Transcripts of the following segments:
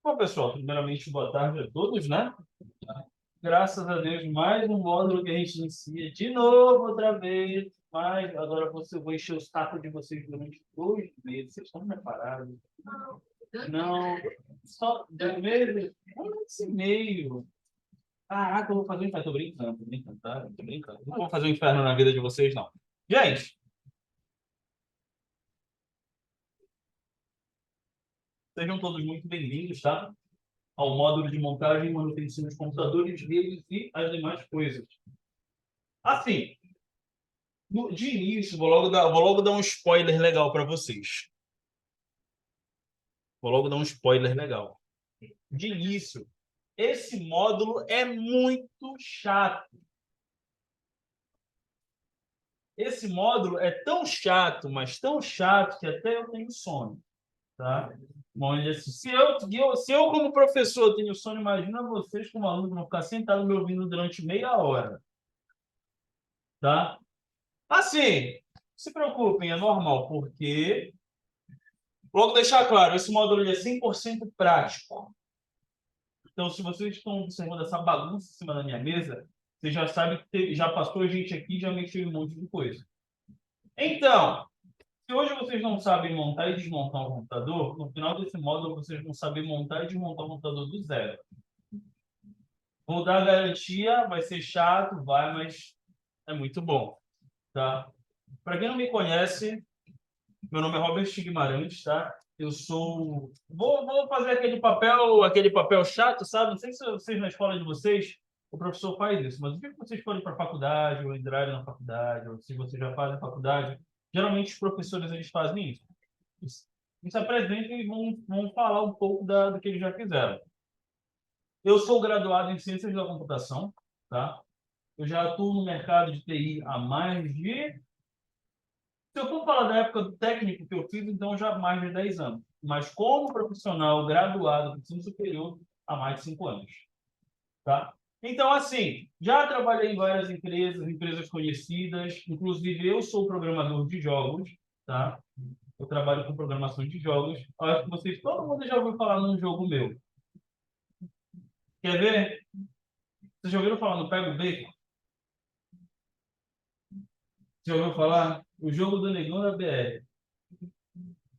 Bom, pessoal, primeiramente, boa tarde a todos, né? Graças a Deus, mais um módulo que a gente inicia de novo, outra vez. Mas agora vou encher o saco de vocês durante 2 meses. Vocês estão preparados? Não, só 2 meses? 1 mês e meio. Caraca, eu vou fazer um inferno. Tô brincando, tá? Tô brincando. Não vou fazer um inferno na vida de vocês, não. Gente, sejam todos muito bem-vindos, tá? Ao módulo de montagem e manutenção dos computadores, redes e as demais coisas. Assim, de início, vou logo dar um spoiler legal para vocês. Vou logo dar um spoiler legal. De início, esse módulo é muito chato. Esse módulo é tão chato, mas tão chato, que até eu tenho sono. Tá? Bom, se eu, como professor, tenho sono, imagina vocês, como aluno, vão ficar sentados me ouvindo durante meia hora. Tá? Assim, se preocupem, é normal, porque logo deixar claro, esse módulo é 100% prático. Então, se vocês estão observando essa bagunça em cima da minha mesa, vocês já sabem que já passou gente aqui e já mexeu em um monte de coisa. Então, se hoje vocês não sabem montar e desmontar um computador, no final desse módulo vocês vão saber montar e desmontar um computador do zero. Vou dar garantia, vai ser chato, vai, mas é muito bom. Tá? Para quem não me conhece, meu nome é Robert Guimarães, tá? Eu sou. Vou fazer aquele papel chato, sabe? Não sei se vocês na escola de vocês, o professor faz isso, mas o que vocês forem para a faculdade, ou entrarem na faculdade, ou se vocês já fazem faculdade, geralmente os professores eles fazem isso. Eles se apresentam e vão falar um pouco do que eles já fizeram. Eu sou graduado em Ciências da Computação, tá? Eu já atuo no mercado de TI há mais de se eu for falar da época do técnico que eu fiz, então já há mais de 10 anos. Mas como profissional graduado de ensino superior, há mais de 5 anos. Tá? Então, assim, já trabalhei em várias empresas conhecidas. Inclusive, eu sou programador de jogos. Tá? Eu trabalho com programação de jogos. Eu acho que todo mundo já ouviu falar num jogo meu. Quer ver? Vocês já ouviram falar no Pego Bacon? Já ouviu falar? O jogo do Negão da BR.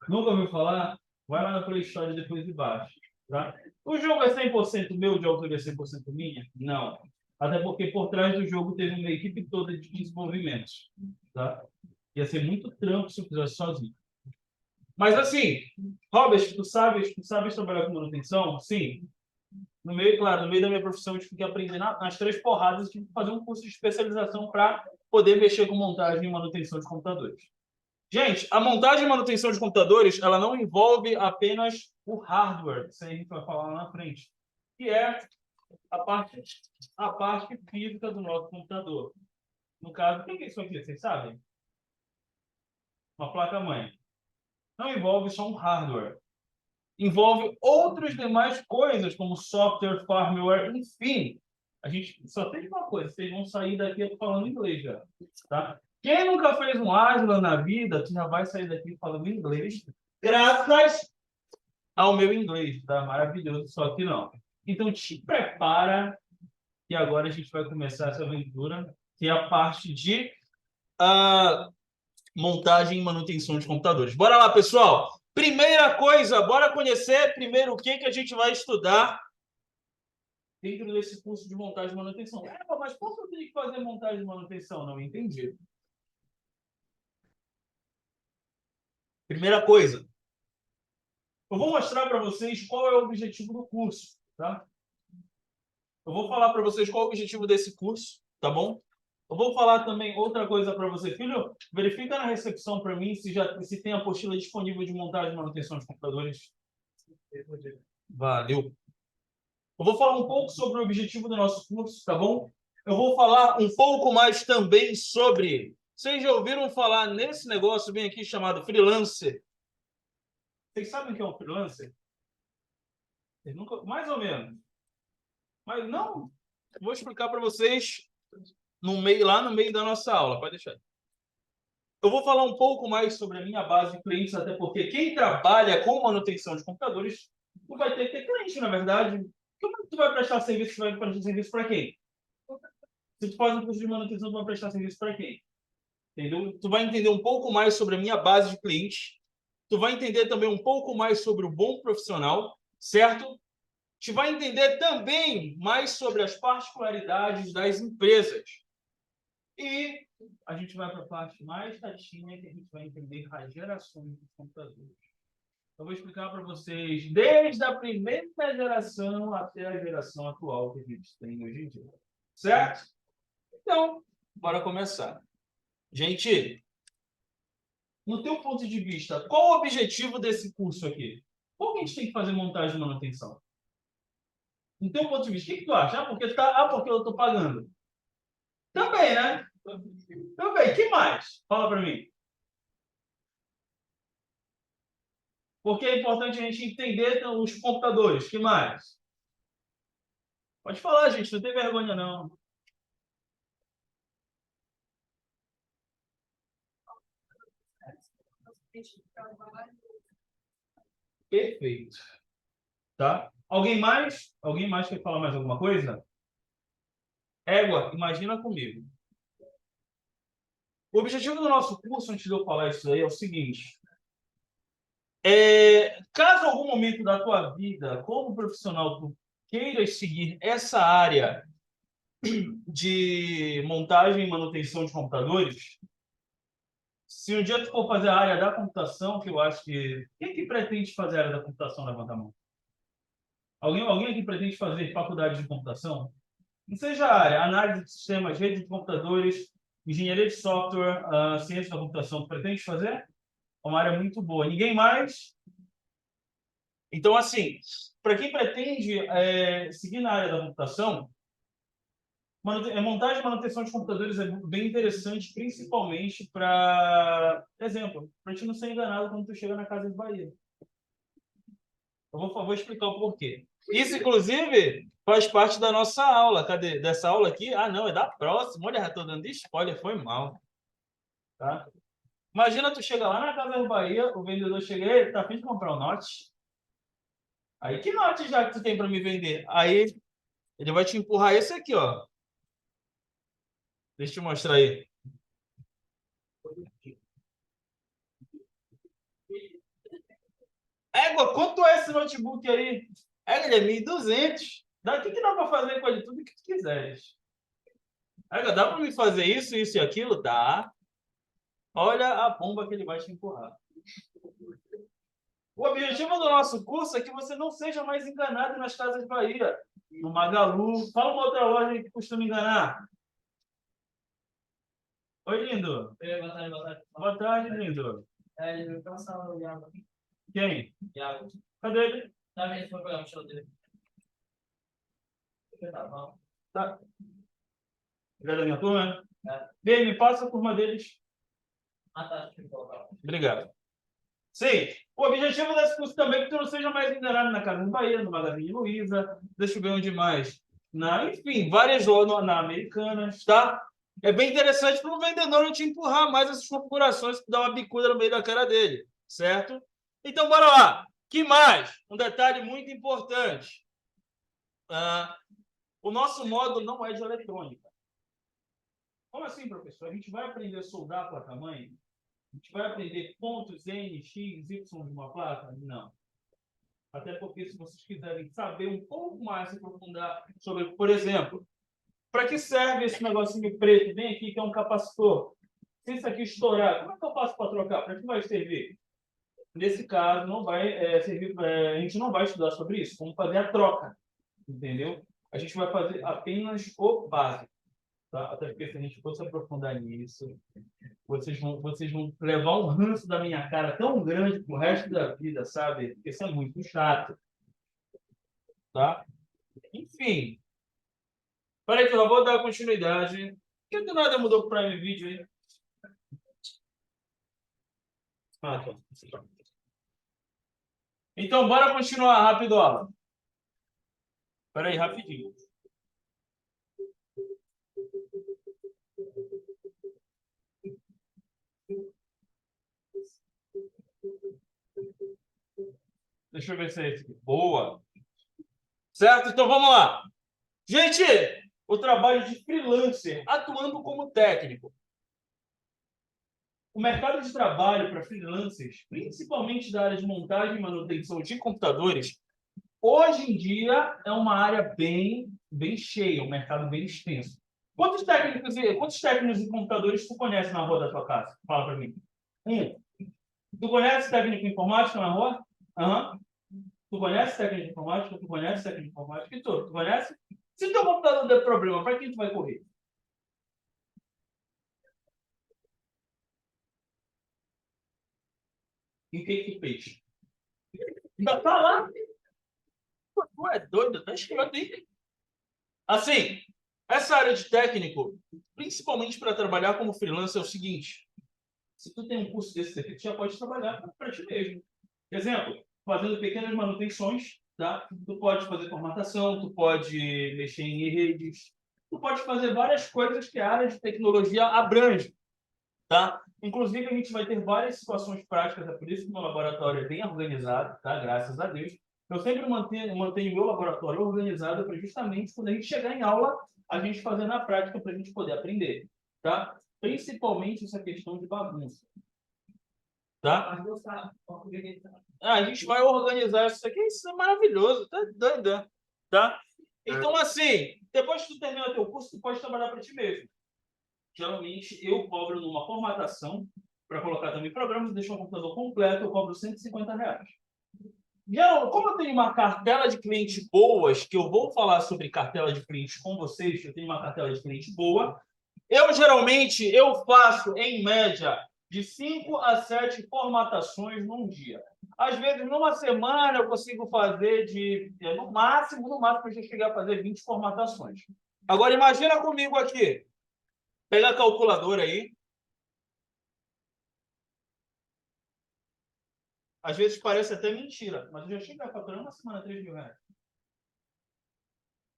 Nunca ouviu falar? Vai lá na Play Store depois de baixo. Tá? O jogo é 100% meu, de autoria 100% minha? Não. Até porque por trás do jogo teve uma equipe toda de desenvolvimento. Tá? Ia ser muito trampo se eu fizesse sozinho. Mas assim, Robert, tu sabes trabalhar com manutenção? Sim. No meio, claro, no meio da minha profissão, eu tive que aprender nas três porradas, tive que fazer um curso de especialização para poder mexer com montagem e manutenção de computadores. Gente, a montagem e manutenção de computadores, ela não envolve apenas o hardware, isso aí a gente vai falar lá na frente, que é a parte física do nosso computador. No caso, o que é isso aqui? Vocês sabem? Uma placa-mãe. Não envolve só um hardware. Envolve outras demais coisas, como software, firmware, enfim. A gente só tem uma coisa, vocês vão sair daqui falando inglês já, tá? Quem nunca fez um Aslan na vida, já vai sair daqui falando inglês, graças ao meu inglês, tá? Maravilhoso, só que não. Então, te prepara, que agora a gente vai começar essa aventura, que é a parte de uh, montagem e manutenção de computadores. Bora lá, pessoal! Primeira coisa, bora conhecer primeiro o que a gente vai estudar dentro desse curso de montagem e manutenção. Mas por que eu tenho que fazer montagem e manutenção? Não entendi. Primeira coisa, eu vou mostrar para vocês qual é o objetivo do curso, tá? Eu vou falar para vocês qual é o objetivo desse curso, tá bom? Eu vou falar também outra coisa para você. Filho, verifica na recepção para mim se tem a apostila disponível de montagem e manutenção de computadores. Valeu. Eu vou falar um pouco sobre o objetivo do nosso curso, tá bom? Eu vou falar um pouco mais também sobre... Vocês já ouviram falar nesse negócio bem aqui chamado freelancer? Vocês sabem o que é um freelancer? Vocês nunca... Mais ou menos. Mas não, vou explicar para vocês lá no meio da nossa aula, pode deixar. Eu vou falar um pouco mais sobre a minha base de clientes, até porque quem trabalha com manutenção de computadores tu vai ter que ter cliente, na verdade. Como é que tu vai prestar serviço? Tu vai prestar serviço para quem? Se tu faz um curso de manutenção, tu vai prestar serviço para quem? Entendeu? Tu vai entender um pouco mais sobre a minha base de clientes. Tu vai entender também um pouco mais sobre o bom profissional, certo? Tu vai entender também mais sobre as particularidades das empresas. E a gente vai para a parte mais chatinha, que a gente vai entender as gerações dos computadores. Eu vou explicar para vocês desde a primeira geração até a geração atual que a gente tem hoje em dia. Certo? Então, bora começar. Gente, no teu ponto de vista, qual o objetivo desse curso aqui? Por que a gente tem que fazer montagem e manutenção? No teu ponto de vista, o que tu acha? Porque eu estou pagando. Também, né? Também. Que mais? Fala para mim. Porque é importante a gente entender os computadores. Que mais? Pode falar, gente. Não tem vergonha, não. Perfeito. Tá? Alguém mais? Alguém mais quer falar mais alguma coisa? Égua, imagina comigo. O objetivo do nosso curso, antes de eu falar isso aí, é o seguinte. Caso algum momento da tua vida, como profissional, tu queiras seguir essa área de montagem e manutenção de computadores, se um dia tu for fazer a área da computação, que eu acho que... Quem que pretende fazer a área da computação? Levanta a mão. Alguém aqui pretende fazer faculdade de computação? Não seja a área, análise de sistemas, rede de computadores, engenharia de software, ciência da computação, tu pretende fazer? É uma área muito boa. Ninguém mais? Então, assim, para quem pretende seguir na área da computação, montagem e manutenção de computadores é bem interessante, principalmente para, exemplo, para te não ser enganado quando tu chega na Casa de Bahia. Eu vou explicar o porquê. Isso, inclusive, faz parte da nossa aula. Cadê? Dessa aula aqui? Ah, não, é da próxima. Olha, já estou dando de spoiler, foi mal. Tá? Imagina tu chega lá na Casa de Bahia, o vendedor chega, ele tá a fim de comprar um Note. Aí, que Note já que tu tem para me vender? Aí, ele vai te empurrar esse aqui, ó. Deixa eu te mostrar aí. Égua, quanto é esse notebook aí? Ele é 1.200. O que dá para fazer com ele? Tudo que tu quiseres. Égua, dá para me fazer isso, isso e aquilo? Dá. Olha a bomba que ele vai te empurrar. O objetivo do nosso curso é que você não seja mais enganado nas Casas de Bahia, no Magalu. Fala uma outra loja que costuma enganar. Oi, lindo. Boa tarde, boa tarde. Boa tarde, lindo. Ele vai passar o Iago. Quem? Iago. Cadê ele? Tá vendo? Foi pegar o mochila dele. Tá bom. Tá. Ele é da minha turma? É. Bem, me passa a turma deles. Ah, tá. Obrigado. Sim, o objetivo desse curso também é que tu não seja mais enganado na Casa de Bahia, no Magazine Luiza, deixa eu ver onde mais. Enfim, várias lojas na Americanas, tá? É bem interessante para o vendedor não te empurrar mais essas configurações que dá uma bicuda no meio da cara dele, certo? Então, bora lá. Que mais? Um detalhe muito importante. O nosso módulo não é de eletrônica. Como assim, professor? A gente vai aprender a soldar a placa-mãe? A gente vai aprender pontos N, X, Y de uma placa? Não. Até porque, se vocês quiserem saber um pouco mais, se aprofundar sobre, por exemplo, para que serve esse negocinho preto bem aqui, que é um capacitor? Se isso aqui estourar, como é que eu faço para trocar? Para que vai servir? Nesse caso, não vai servir, a gente não vai estudar sobre isso, como fazer a troca, entendeu? A gente vai fazer apenas o básico, tá? Até porque se a gente fosse aprofundar nisso, vocês vão levar um ranço da minha cara tão grande pro resto da vida, sabe? Porque isso é muito chato, tá? Enfim. Peraí que eu vou dar continuidade. Por que do nada mudou para o Prime Video aí? Ah, tá. Então, bora continuar rápido, aula. Peraí, rapidinho. Deixa eu ver se é esse aqui. Boa. Certo? Então vamos lá. Gente, o trabalho de freelancer atuando como técnico. O mercado de trabalho para freelancers, principalmente da área de montagem e manutenção de computadores, hoje em dia é uma área bem cheia, um mercado bem extenso. Quantos técnicos de computadores tu conhece na rua da tua casa? Fala para mim. Tu conhece técnico de informática na rua? Aham. Tu conhece técnico de informática? Tu conhece técnico de informática? E tu conhece? Se teu computador der problema, para quem tu vai correr? E o que tu fez? Ainda tá lá? Pô, tu é doido? Tá escrito aí. Assim, essa área de técnico, principalmente para trabalhar como freelancer, é o seguinte: se tu tem um curso desse aqui, tu já pode trabalhar para ti mesmo. Exemplo, fazendo pequenas manutenções, tá? Tu pode fazer formatação, tu pode mexer em redes, tu pode fazer várias coisas que a área de tecnologia abrange, tá? Inclusive, a gente vai ter várias situações práticas, é por isso que o meu laboratório é bem organizado, tá? Graças a Deus. Eu sempre mantenho meu laboratório organizado para justamente quando a gente chegar em aula, a gente fazer na prática para a gente poder aprender, tá? Principalmente essa questão de bagunça, tá? A gente vai organizar isso aqui, isso é maravilhoso, tá doido, tá? Então, assim, depois que tu terminar o teu curso, tu pode trabalhar para ti mesmo. Geralmente, eu cobro numa formatação, para colocar também programas, deixar o computador completo, eu cobro R$ 150. Como eu tenho uma cartela de clientes boas, que eu vou falar sobre cartela de clientes com vocês, eu tenho uma cartela de clientes boa, eu faço, em média, de 5 a 7 formatações num dia. Às vezes, numa semana, eu consigo fazer no máximo, eu já cheguei a fazer 20 formatações. Agora, imagina comigo aqui. Pega a calculadora aí. Às vezes parece até mentira, mas eu já cheguei a faturar uma semana R$ 3.000.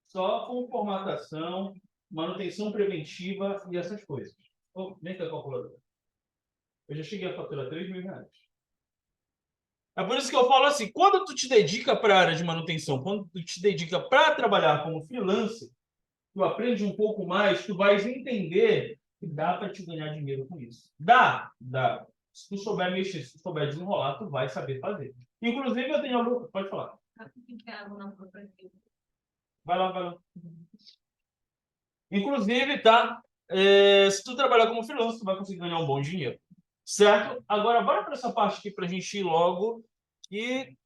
Só com formatação, manutenção preventiva e essas coisas. Vem cá a calculadora. Eu já cheguei a faturar R$ 3.000. É por isso que eu falo assim, quando tu te dedica para a área de manutenção, quando tu te dedica para trabalhar como freelancer, tu aprende um pouco mais, tu vais entender que dá para te ganhar dinheiro com isso. Dá. Se tu souber mexer, se tu souber desenrolar, tu vai saber fazer. Inclusive, eu tenho algum... Pode falar. Vai lá. Inclusive, tá? Se tu trabalhar como freelancer, tu vai conseguir ganhar um bom dinheiro. Certo? Agora, bora para essa parte aqui para a gente ir logo, que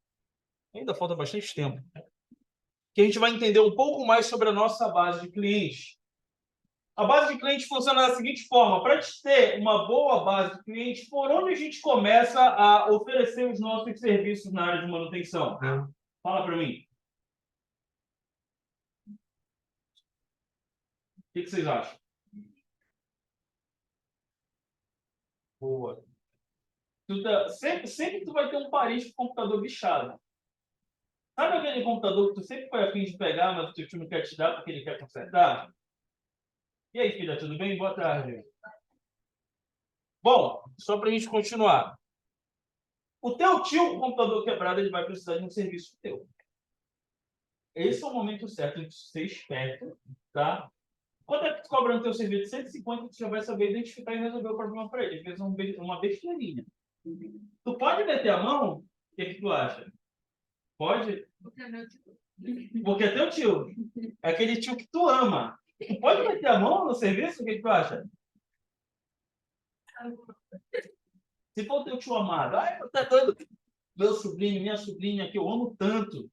ainda falta bastante tempo. Que a gente vai entender um pouco mais sobre a nossa base de clientes. A base de clientes funciona da seguinte forma: para te ter uma boa base de clientes, por onde a gente começa a oferecer os nossos serviços na área de manutenção? Fala para mim. O que vocês acham? Boa. Sempre tu vai ter um Paris com computador bichado. Sabe aquele computador que tu sempre foi a fim de pegar, mas o teu time não quer te dar porque ele quer consertar? E aí, filha, tudo bem? Boa tarde. Bom, só para a gente continuar. O teu tio com o computador quebrado, ele vai precisar de um serviço teu. Esse é o momento certo de ser esperto, tá? Quando é que tu cobra no teu serviço de 150, tu já vai saber identificar e resolver o problema para ele. Às vezes uma besteirinha. Tu pode meter a mão? O que tu acha? Pode? Porque é teu tio. É aquele tio que tu ama. Tu pode meter a mão no serviço? O que tu acha? Se for teu tio amado, ai, tá doido. Meu sobrinho, minha sobrinha, que eu amo tanto.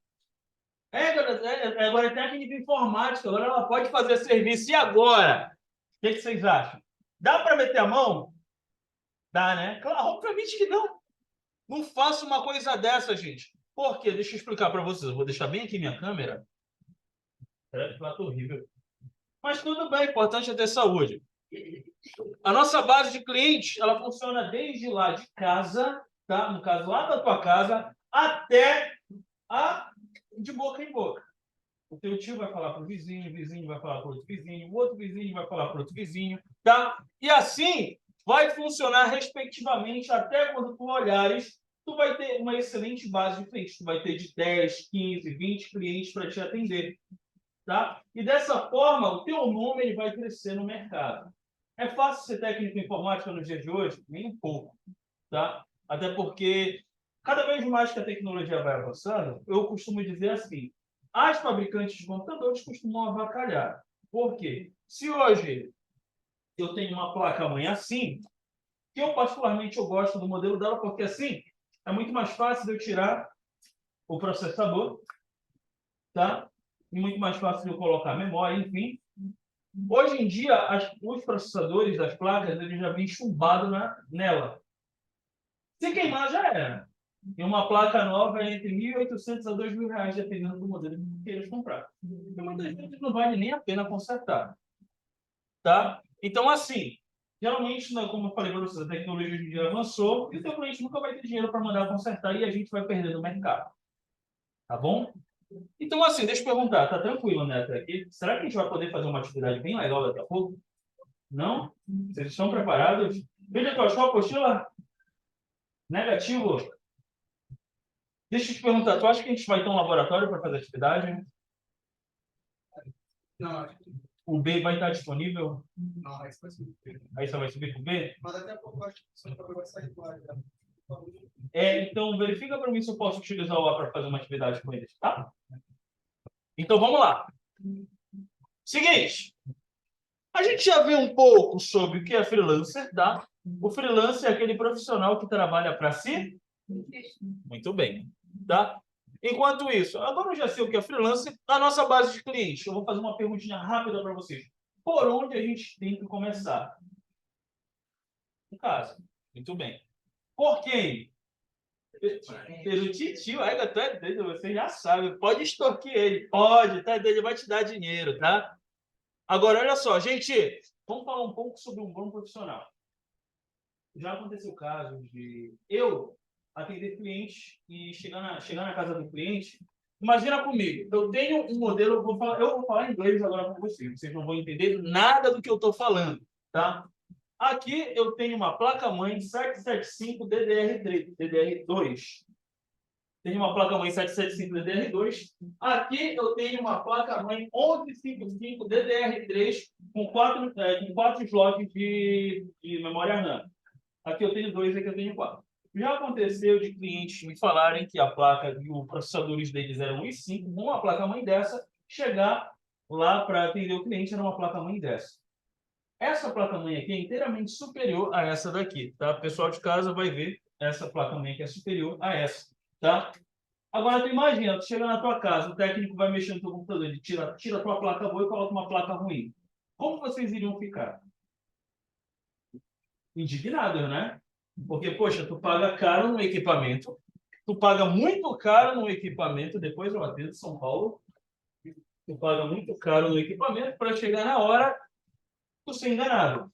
Agora tem a clínica informática, agora ela pode fazer serviço. E agora? O que vocês acham? Dá para meter a mão? Dá, né? Claro, obviamente que não. Não faço uma coisa dessa, gente. Por quê? Deixa eu explicar para vocês. Eu vou deixar bem aqui minha câmera. É, tá horrível. Mas tudo bem, o importante é ter saúde. A nossa base de clientes, ela funciona desde lá de casa, tá? No caso, lá da tua casa, até de boca em boca. O teu tio vai falar para o vizinho vai falar para o outro vizinho vai falar para outro vizinho, tá? E assim vai funcionar respectivamente até quando tu olhares tu vai ter uma excelente base de clientes. Tu vai ter de 10, 15, 20 clientes para te atender. Tá? E dessa forma, o teu nome ele vai crescer no mercado. É fácil ser técnico em informática nos dias de hoje? Nem um pouco. Tá? Até porque, cada vez mais que a tecnologia vai avançando, eu costumo dizer assim, as fabricantes de computadores costumam avacalhar. Por quê? Se hoje eu tenho uma placa-mãe assim, que eu particularmente eu gosto do modelo dela, porque assim é muito mais fácil de eu tirar o processador, tá? E muito mais fácil de eu colocar a memória, enfim. Hoje em dia, os processadores das placas eles já vêm chumbado nela. Se queimar, já era. E uma placa nova é entre 1.800 a 2.000 reais, dependendo do modelo que queiras comprar. E muitas vezes não vale nem a pena consertar. Tá? Então, assim, geralmente, como eu falei para vocês, a tecnologia hoje em dia avançou e o teu cliente nunca vai ter dinheiro para mandar consertar e a gente vai perder no mercado. Tá bom? Então, assim, deixa eu perguntar, tá tranquilo, né, até aqui? Será que a gente vai poder fazer uma atividade bem legal daqui a pouco? Não? Vocês estão preparados? Veja qual a apostila. Negativo. Deixa eu te perguntar, tu acha que a gente vai ter um laboratório para fazer atividade? Não, acho que O B vai estar disponível? não, aí você vai subir. Aí você vai subir para o B? Mas daqui a pouco eu acho que o senhor vai sair do ar já. Então verifica para mim se eu posso utilizar o A para fazer uma atividade com eles, tá? Então vamos lá. Seguinte, a gente já viu um pouco sobre o que é freelancer, tá? O freelancer é aquele profissional que trabalha para si? Muito bem, tá? Enquanto isso, agora eu já sei o que é freelancer, a nossa base de clientes. Eu vou fazer uma perguntinha rápida para vocês. Por onde a gente tem que começar? Em casa. Muito bem. Por quem? Pelo titio, Aiga, tu é doido, você já sabe. Pode extorquir ele, pode, tá doido, ele vai te dar dinheiro, tá? Agora, olha só, gente, vamos falar um pouco sobre um bom profissional. Já aconteceu casos de eu atender cliente e chegar na casa do cliente. Imagina comigo, eu tenho um modelo, eu vou falar inglês agora com vocês não vão entender nada do que eu estou falando, tá? Aqui eu tenho uma placa-mãe 775 DDR3, DDR2. Tenho uma placa-mãe 775 DDR2. Aqui eu tenho uma placa-mãe 1155 DDR3 com quatro slots de memória RAM. Aqui eu tenho 2, aqui eu tenho 4. Já aconteceu de clientes me falarem que a placa e os processadores deles eram i5, uma placa-mãe dessa, chegar lá para atender o cliente era uma placa-mãe dessa. Essa placa-mãe aqui é inteiramente superior a essa daqui, tá? O pessoal de casa vai ver essa placa-mãe que é superior a essa, tá? Agora, tu imagina, tu chega na tua casa, o técnico vai mexer no teu computador, ele tira a tua placa boa e coloca uma placa ruim. Como vocês iriam ficar? Indignados, né? Porque, poxa, tu paga caro no equipamento, tu paga muito caro no equipamento, depois eu atendo São Paulo, tu paga muito caro no equipamento para chegar na hora, tu ser enganado.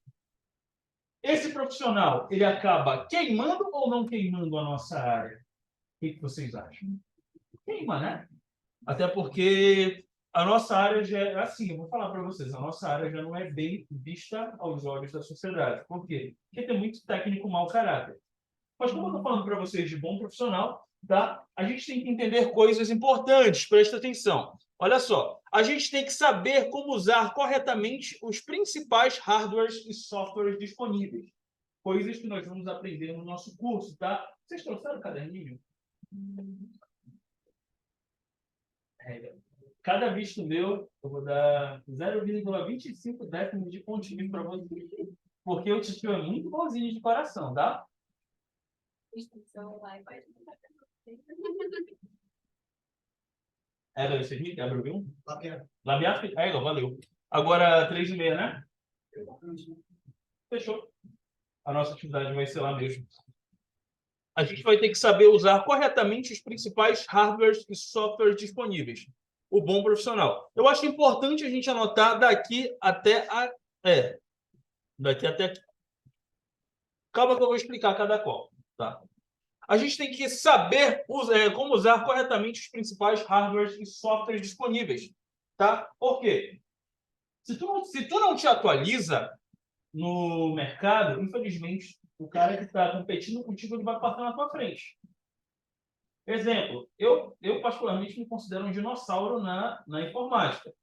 Esse profissional, ele acaba queimando ou não queimando a nossa área? O que vocês acham? Queima, né? Até porque a nossa área já é assim, eu vou falar para vocês, a nossa área já não é bem vista aos olhos da sociedade. Por quê? Porque tem muito técnico mau caráter. Mas como eu estou falando para vocês de bom profissional, tá? A gente tem que entender coisas importantes, presta atenção. Olha só, a gente tem que saber como usar corretamente os principais hardwares e softwares disponíveis. Coisas que nós vamos aprender no nosso curso, tá? Vocês trouxeram o caderninho? Cada visto meu, eu vou dar 0,25 décimos de pontinho para você. Porque o tio é muito bonzinho de coração, tá? Era esse aqui? Quebra o viu? Labiato? É, valeu. Agora, 3,5, né? Fechou. A nossa atividade vai ser lá mesmo. A gente vai ter que saber usar corretamente os principais hardwares e softwares disponíveis. O bom profissional. Eu acho importante a gente anotar daqui até daqui até aqui. Calma que eu vou explicar cada qual, tá? A gente tem que saber como usar corretamente os principais hardwares e softwares disponíveis, tá? Por quê? Se tu não te atualiza no mercado, infelizmente, o cara que está competindo contigo ele vai passar na tua frente. Exemplo, eu particularmente me considero um dinossauro na informática.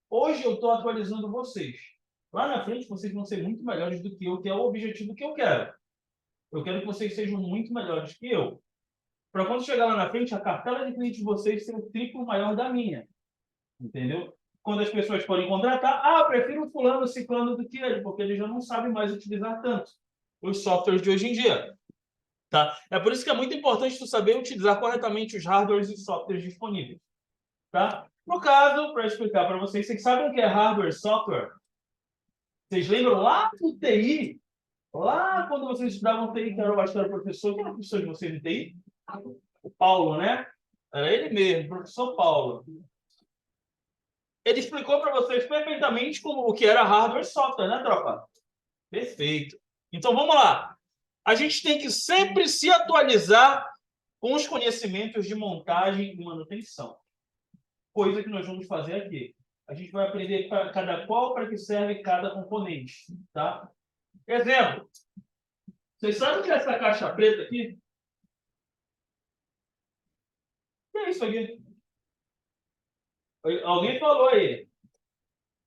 Hoje eu estou atualizando vocês. Lá na frente, vocês vão ser muito melhores do que eu, que é o objetivo que eu quero. Eu quero que vocês sejam muito melhores que eu. Para quando chegar lá na frente, a cartela de clientes de vocês ser o triplo maior da minha. Entendeu? Quando as pessoas forem contratar, eu prefiro o fulano, ciclano do que ele, porque ele já não sabe mais utilizar tanto os softwares de hoje em dia. Tá? É por isso que é muito importante tu saber utilizar corretamente os hardwares e softwares disponíveis. Tá? No caso, para explicar para vocês, vocês sabem o que é hardware e software? Vocês lembram lá do TI? Lá quando vocês estudavam TI, que era o professor, quem era o professor de vocês de TI? O Paulo, né? Era ele mesmo, o professor Paulo. Ele explicou para vocês perfeitamente como o que era hardware e software, né, tropa? Perfeito. Então, vamos lá. A gente tem que sempre se atualizar com os conhecimentos de montagem e manutenção. Coisa que nós vamos fazer aqui. A gente vai aprender cada qual para que serve cada componente, tá? Exemplo. Vocês sabem o que é essa caixa preta aqui? O que é isso aqui? Alguém falou aí.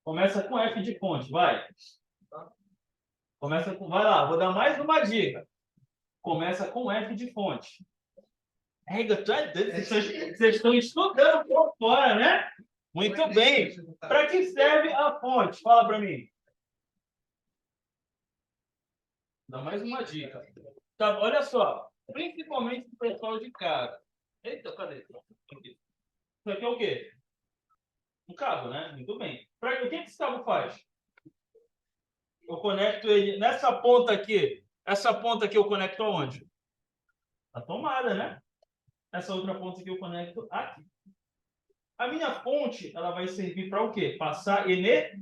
Começa com F de fonte, vai. Começa com... Vai lá, vou dar mais uma dica. Começa com F de fonte. Vocês estão estudando por fora, né? Muito bem. Para que serve a fonte? Fala para mim. Dá mais uma dica. Tá, olha só. Principalmente o pessoal de casa. Eita, cadê? Isso aqui é o quê? Um cabo, né? Muito bem. O que esse cabo faz? Eu conecto ele nessa ponta aqui. Essa ponta aqui eu conecto aonde? A tomada, né? Essa outra ponta aqui eu conecto aqui. A minha fonte, ela vai servir para o quê? Passar energia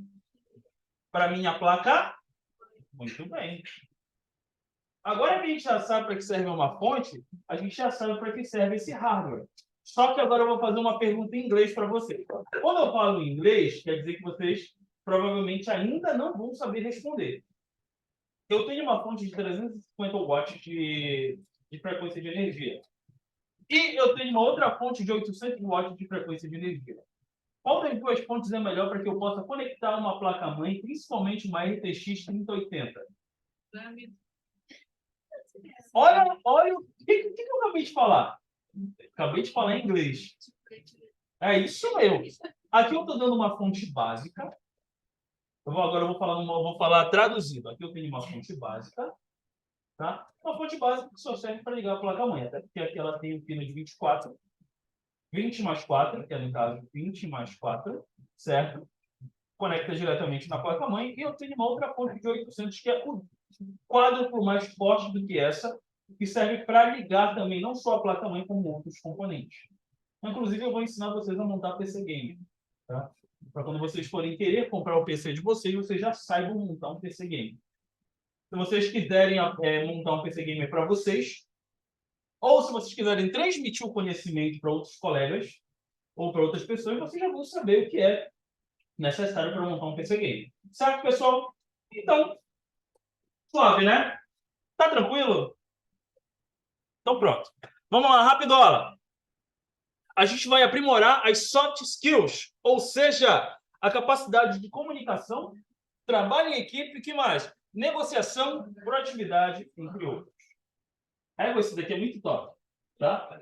para minha placa? Muito bem. Agora que a gente já sabe para que serve uma fonte, a gente já sabe para que serve esse hardware. Só que agora eu vou fazer uma pergunta em inglês para vocês. Quando eu falo em inglês, quer dizer que vocês provavelmente ainda não vão saber responder. Eu tenho uma fonte de 350 watts de frequência de energia. E eu tenho uma outra fonte de 800 watts de frequência de energia. Qual das duas fontes é melhor para que eu possa conectar uma placa-mãe, principalmente uma RTX 3080? Olha o que eu acabei de falar. Acabei de falar em inglês. É isso mesmo. Aqui eu estou dando uma fonte básica. Agora eu vou falar traduzido. Aqui eu tenho uma fonte básica. Tá? Uma fonte básica que só serve para ligar a placa-mãe. Até porque aqui ela tem um pino de 24. 20 mais 4, que é no caso 20 mais 4. Certo? Conecta diretamente na placa-mãe. E eu tenho uma outra fonte de 800, que é o quádruplo mais forte do que essa, que serve para ligar também não só a placa-mãe, como outros componentes. Inclusive, eu vou ensinar vocês a montar PC Game. Tá? Para quando vocês forem querer comprar o PC de vocês, vocês já saibam montar um PC Game. Se vocês quiserem montar um PC Game para vocês, ou se vocês quiserem transmitir o conhecimento para outros colegas ou para outras pessoas, vocês já vão saber o que é necessário para montar um PC Game. Certo, pessoal? Então, suave, né? Tá tranquilo? Então, pronto. Vamos lá, rapidola. A gente vai aprimorar as soft skills, ou seja, a capacidade de comunicação, trabalho em equipe, o que mais? Negociação, proatividade, entre outros. Esse daqui é muito top, tá?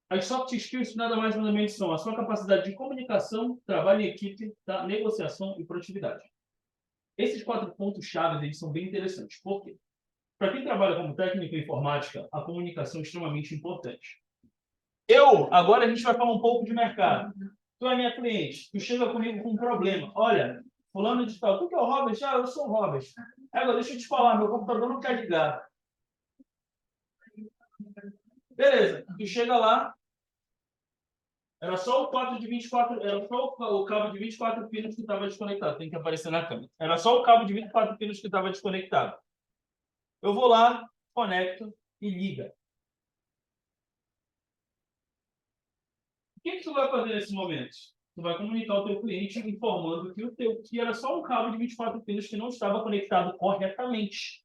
As soft skills nada mais nada menos são a sua capacidade de comunicação, trabalho em equipe, tá? Negociação e proatividade. Esses 4 pontos-chave eles são bem interessantes. Por quê? Para quem trabalha como técnico em informática, a comunicação é extremamente importante. Agora a gente vai falar um pouco de mercado. Tu é minha cliente, tu chega comigo com um problema. Olha, fulano de tal, tu que é o Robert? Eu sou o Robert. Agora, deixa eu te falar, meu computador não quer ligar. Beleza, tu chega lá, era só o 4 de 24, era só o cabo de 24 pinos que estava desconectado. Tem que aparecer na câmera. Era só o cabo de 24 pinos que estava desconectado. Eu vou lá, conecto e liga. O que tu vai fazer nesse momento? Tu vai comunicar ao teu cliente informando que era só um cabo de 24 pinos que não estava conectado corretamente.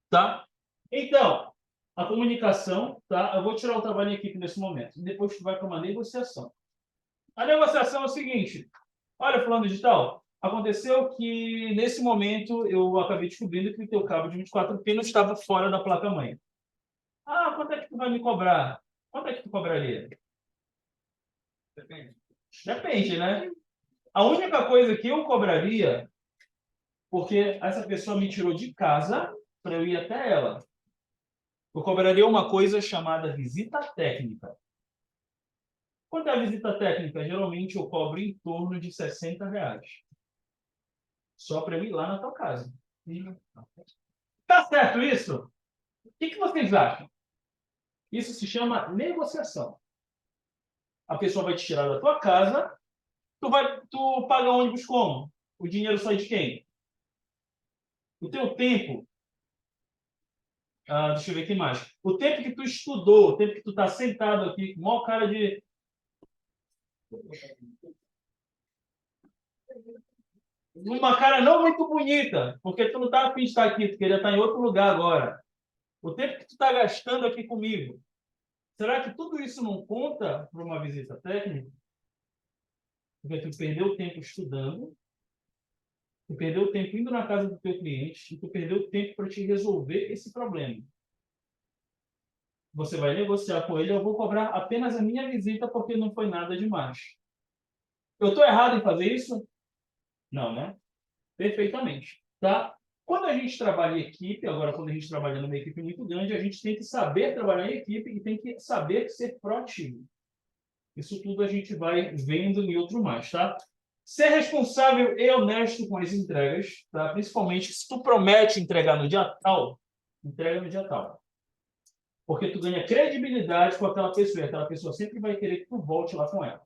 Tá? Então, a comunicação, tá? Eu vou tirar o trabalho em equipe nesse momento. E depois tu vai para uma negociação. A negociação é o seguinte. Olha, fulano de tal, aconteceu que, nesse momento, eu acabei descobrindo que o teu cabo de 24 pinos estava fora da placa-mãe. Ah, quanto é que tu vai me cobrar? Quanto é que tu cobraria? Depende. Depende, né? A única coisa que eu cobraria, porque essa pessoa me tirou de casa para eu ir até ela, eu cobraria uma coisa chamada visita técnica. Quanto é a visita técnica? Geralmente eu cobro em torno de R$ 60. Só para eu ir lá na tua casa. Tá certo isso? O que vocês acham? Isso se chama negociação. A pessoa vai te tirar da tua casa, tu paga ônibus como? O dinheiro sai de quem? O teu tempo. Deixa eu ver aqui mais. O tempo que tu estudou, o tempo que tu está sentado aqui, com maior cara de. Uma cara não muito bonita, porque tu não está a fim de estar aqui, tu queria estar em outro lugar agora. O tempo que tu está gastando aqui comigo. Será que tudo isso não conta para uma visita técnica? Porque tu perdeu tempo estudando, tu perdeu tempo indo na casa do teu cliente, e tu perdeu tempo para te resolver esse problema. Você vai negociar com ele, eu vou cobrar apenas a minha visita porque não foi nada demais. Eu estou errado em fazer isso? Não, né? Perfeitamente. Tá? Quando a gente trabalha em equipe, agora quando a gente trabalha numa equipe muito grande, a gente tem que saber trabalhar em equipe e tem que saber ser proativo. Isso tudo a gente vai vendo em outro mais, tá? Ser responsável e honesto com as entregas, tá? Principalmente se tu promete entregar no dia tal, entrega no dia tal. Porque tu ganha credibilidade com aquela pessoa, e aquela pessoa sempre vai querer que tu volte lá com ela.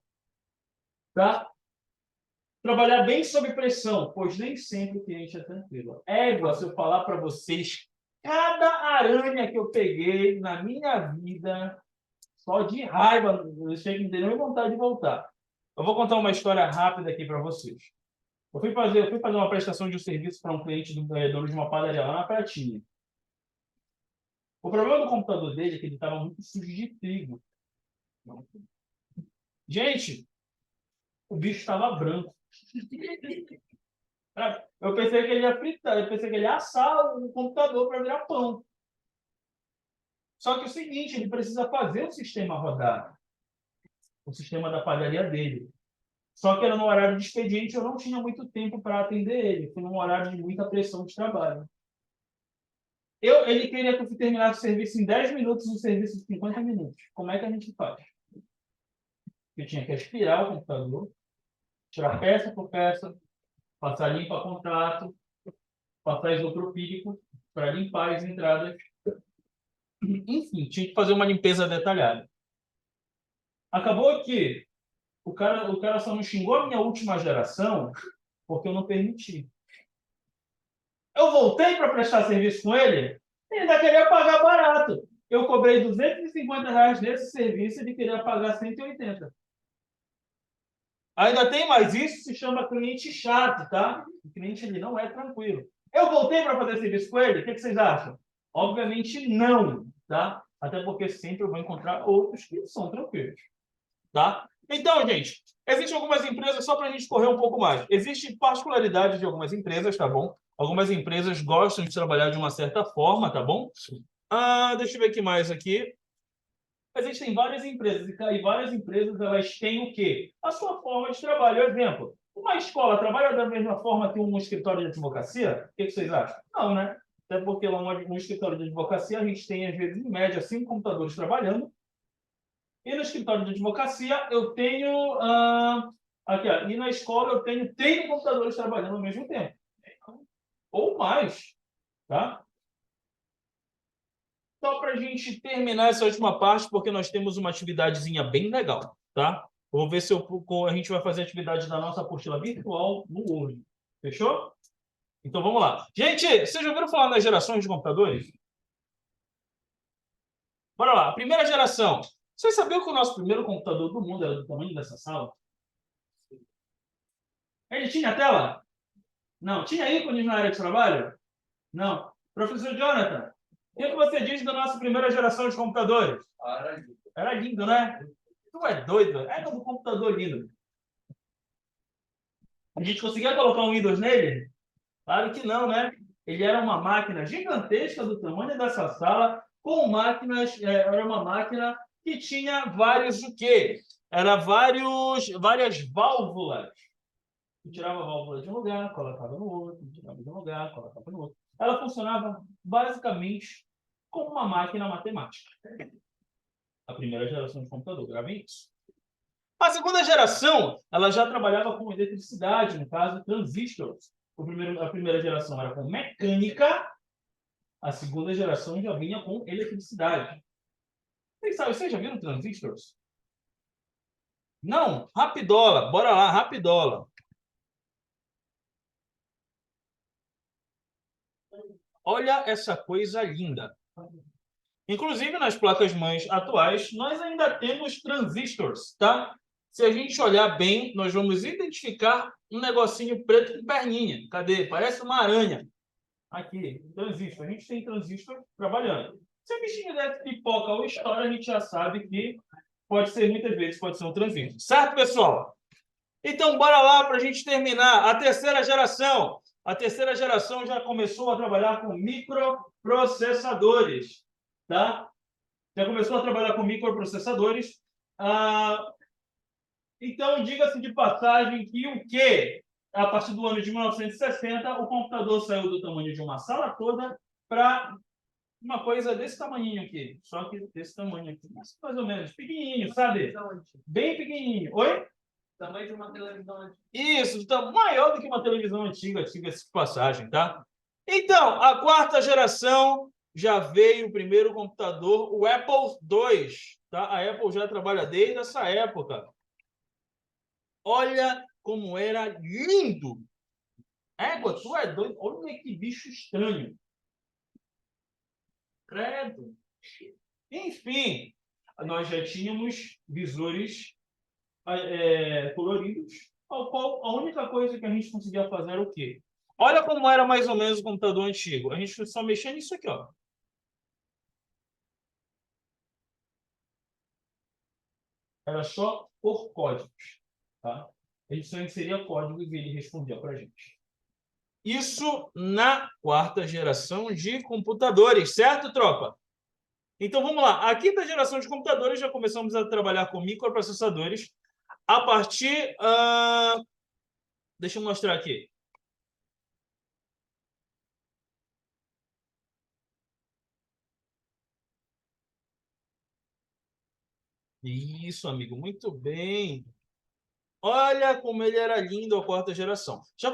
Tá? Trabalhar bem sob pressão, pois nem sempre o cliente é tranquilo. Égua, se eu falar para vocês, cada aranha que eu peguei na minha vida, só de raiva, eu chego a ter nem vontade de voltar. Eu vou contar uma história rápida aqui para vocês. Eu fui fazer uma prestação de um serviço para um cliente dono de uma padaria lá na Pratinha. O problema do computador dele é que ele estava muito sujo de trigo. Gente, o bicho estava branco. Eu pensei que ele ia fritar, eu pensei que ele ia assar o computador para virar pão. Só que é o seguinte, ele precisa fazer o sistema rodar, o sistema da padaria dele. Só que era no horário de expediente, eu não tinha muito tempo para atender ele. Foi num horário de muita pressão de trabalho. Ele queria que eu terminasse o serviço em 10 minutos, o serviço em 50 minutos. Como é que a gente faz? Eu tinha que aspirar o computador, tirar peça por peça, passar limpa contrato, passar isopropílico para limpar as entradas. Enfim, tinha que fazer uma limpeza detalhada. Acabou que o cara só não xingou a minha última geração porque eu não permiti. Eu voltei para prestar serviço com ele, ele ainda queria pagar barato. Eu cobrei R$ 250 nesse serviço e ele queria pagar 180. Ainda tem mais isso, se chama cliente chato, tá? O cliente ele não é tranquilo. Eu voltei para fazer serviço com ele, o que vocês acham? Obviamente não, tá? Até porque sempre eu vou encontrar outros que são tranquilos, tá? Então, gente, existem algumas empresas, só para a gente correr um pouco mais. Existe particularidade de algumas empresas, tá bom? Algumas empresas gostam de trabalhar de uma certa forma, tá bom? Deixa eu ver aqui mais aqui. Existem várias empresas, e várias empresas elas têm o quê? A sua forma de trabalho. Exemplo, uma escola trabalha da mesma forma que um escritório de advocacia? O que vocês acham? Não, né? Até porque lá no escritório de advocacia a gente tem, às vezes, em média, 5 computadores trabalhando. E no escritório de advocacia eu tenho... aqui, ó, e na escola eu tenho 30 computadores trabalhando ao mesmo tempo. Ou mais, tá? Só para a gente terminar essa última parte, porque nós temos uma atividadezinha bem legal, tá? Vou ver se a gente vai fazer a atividade da nossa apostila virtual no Word. Fechou? Então vamos lá. Gente, vocês já ouviram falar das gerações de computadores? Bora lá. A primeira geração. Vocês sabiam que o nosso primeiro computador do mundo era do tamanho dessa sala? Ele tinha tela? Não. Tinha ícones na área de trabalho? Não. Professor Jonathan, que você diz da nossa primeira geração de computadores? Era lindo, né? Tu é doido? Era um computador lindo. A gente conseguia colocar um Windows nele? Claro que não, né? Ele era uma máquina gigantesca do tamanho dessa sala, com máquinas, era uma máquina que tinha vários o quê? Era várias válvulas. Tu tirava a válvula de um lugar, colocava no outro, tirava de um lugar, colocava no outro. Ela funcionava basicamente como uma máquina matemática. A primeira geração de computador, gravem isso. A segunda geração, ela já trabalhava com eletricidade, no caso, transistores. A primeira geração era com mecânica, a segunda geração já vinha com eletricidade. Vocês já viram transistores? Não? Rapidola, bora lá, rapidola. Olha essa coisa linda. Inclusive, nas placas-mães atuais, nós ainda temos transistores, tá? Se a gente olhar bem, nós vamos identificar um negocinho preto com perninha. Cadê? Parece uma aranha. Aqui, transistor. A gente tem transistor trabalhando. Se a bichinha der pipoca ou estoura, a gente já sabe que pode ser, muitas vezes, pode ser um transistor. Certo, pessoal? Então, bora lá para a gente terminar. A terceira geração. A terceira geração já começou a trabalhar com microprocessadores, tá? Já começou a trabalhar com microprocessadores. Então, diga-se de passagem que o quê? A partir do ano de 1960, o computador saiu do tamanho de uma sala toda para uma coisa desse tamanhinho aqui. Só que desse tamanho aqui. Mais ou menos. Pequenininho, sabe? Bem pequenininho. Oi? Tamanho de uma televisão antiga. Isso, maior do que uma televisão antiga, diga-se de passagem, tá? Então, a quarta geração já veio o primeiro computador, o Apple II, tá? A Apple já trabalha desde essa época. Olha como era lindo! Tu é doido? Olha que bicho estranho. Credo. Enfim, nós já tínhamos visores coloridos, ao qual a única coisa que a gente conseguia fazer era o quê? Olha como era mais ou menos o computador antigo. A gente só mexia nisso aqui, ó. Era só por códigos, tá? A gente só inseria códigos e ele respondia para a gente. Isso na quarta geração de computadores, certo, tropa? Então, vamos lá. A quinta geração de computadores já começamos a trabalhar com microprocessadores a partir... Deixa eu mostrar aqui. Isso, amigo. Muito bem. Olha como ele era lindo a quarta geração. Já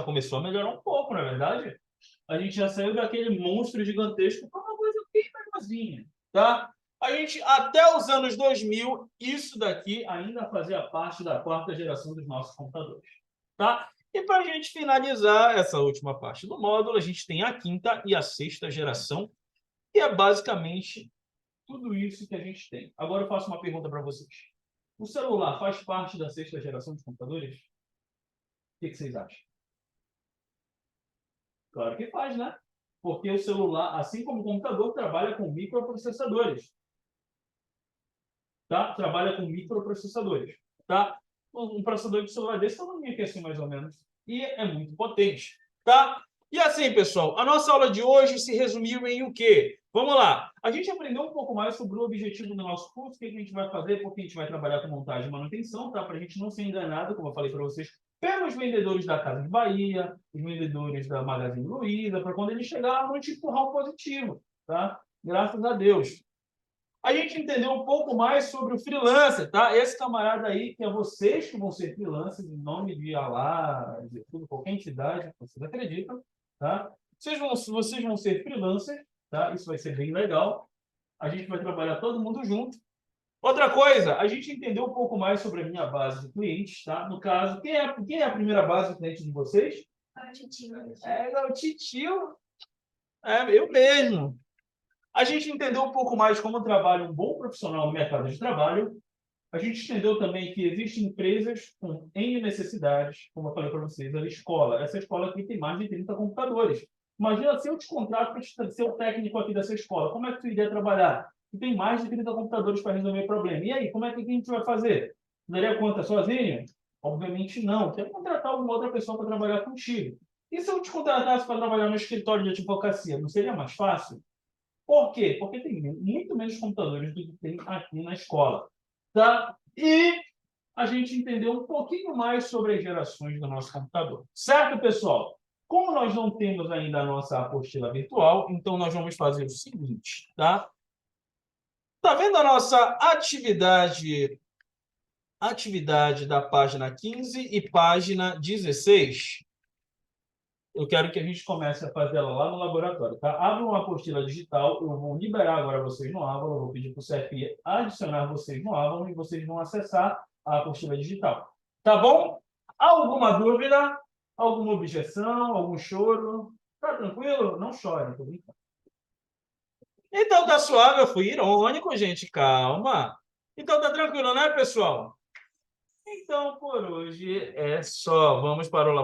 começou a melhorar um pouco, não é verdade? A gente já saiu daquele monstro gigantesco para uma coisa bem menorzinha, tá? A gente, até os anos 2000, isso daqui ainda fazia parte da quarta geração dos nossos computadores, tá? E para a gente finalizar essa última parte do módulo, a gente tem a quinta e a sexta geração, que é basicamente tudo isso que a gente tem. Agora eu faço uma pergunta para vocês. O celular faz parte da sexta geração de computadores? O que vocês acham? Claro que faz, né? Porque o celular, assim como o computador, trabalha com microprocessadores. Tá? Trabalha com microprocessadores. Tá? Um processador de celular desse tamanho aqui, assim, mais ou menos. E é muito potente. Tá? E assim, pessoal, a nossa aula de hoje se resumiu em o quê? Vamos lá. A gente aprendeu um pouco mais sobre o objetivo do nosso curso, o que a gente vai fazer, porque a gente vai trabalhar com montagem e manutenção, tá? Para a gente não ser enganado, como eu falei para vocês, pelos vendedores da Casa de Bahia, os vendedores da Magazine Luiza, para quando eles chegar lá, não te empurrar um positivo, tá? Graças a Deus. A gente entendeu um pouco mais sobre o freelancer, tá? Esse camarada aí, que é vocês que vão ser freelancers, em nome de Alá, de tudo, qualquer entidade, vocês acreditam, tá? Vocês vão ser freelancers, tá? Isso vai ser bem legal. A gente vai trabalhar todo mundo junto. Outra coisa, a gente entendeu um pouco mais sobre a minha base de clientes, tá? No caso, quem é a primeira base de cliente de vocês? Ah, Titio. É o titio. É, eu mesmo. A gente entendeu um pouco mais como trabalha um bom profissional no mercado de trabalho. A gente entendeu também que existem empresas com N necessidades, como eu falei para vocês, a escola. Essa escola aqui tem mais de 30 computadores. Imagina se eu te contrato para ser o técnico aqui dessa escola. Como é que tu iria trabalhar? Tu tem mais de 30 computadores para resolver o problema. E aí, como é que a gente vai fazer? Tu daria conta sozinho? Obviamente não. Quer contratar alguma outra pessoa para trabalhar contigo. E se eu te contratasse para trabalhar no escritório de advocacia, não seria mais fácil? Por quê? Porque tem muito menos computadores do que tem aqui na escola. Tá? E a gente entendeu um pouquinho mais sobre as gerações do nosso computador. Certo, pessoal? Como nós não temos ainda a nossa apostila virtual, então nós vamos fazer o seguinte, tá? Tá vendo a nossa atividade da página 15 e página 16? Eu quero que a gente comece a fazer ela lá no laboratório, tá? Abra uma apostila digital, eu vou liberar agora vocês no Avalon, eu vou pedir para o CFI adicionar vocês no Avalon e vocês vão acessar a apostila digital. Tá bom? Alguma dúvida? Alguma objeção? Algum choro? Tá tranquilo? Não chore, tô brincando. Então tá suave, eu fui irônico, gente, calma. Então tá tranquilo, né, pessoal? Então, por hoje é só. Vamos para o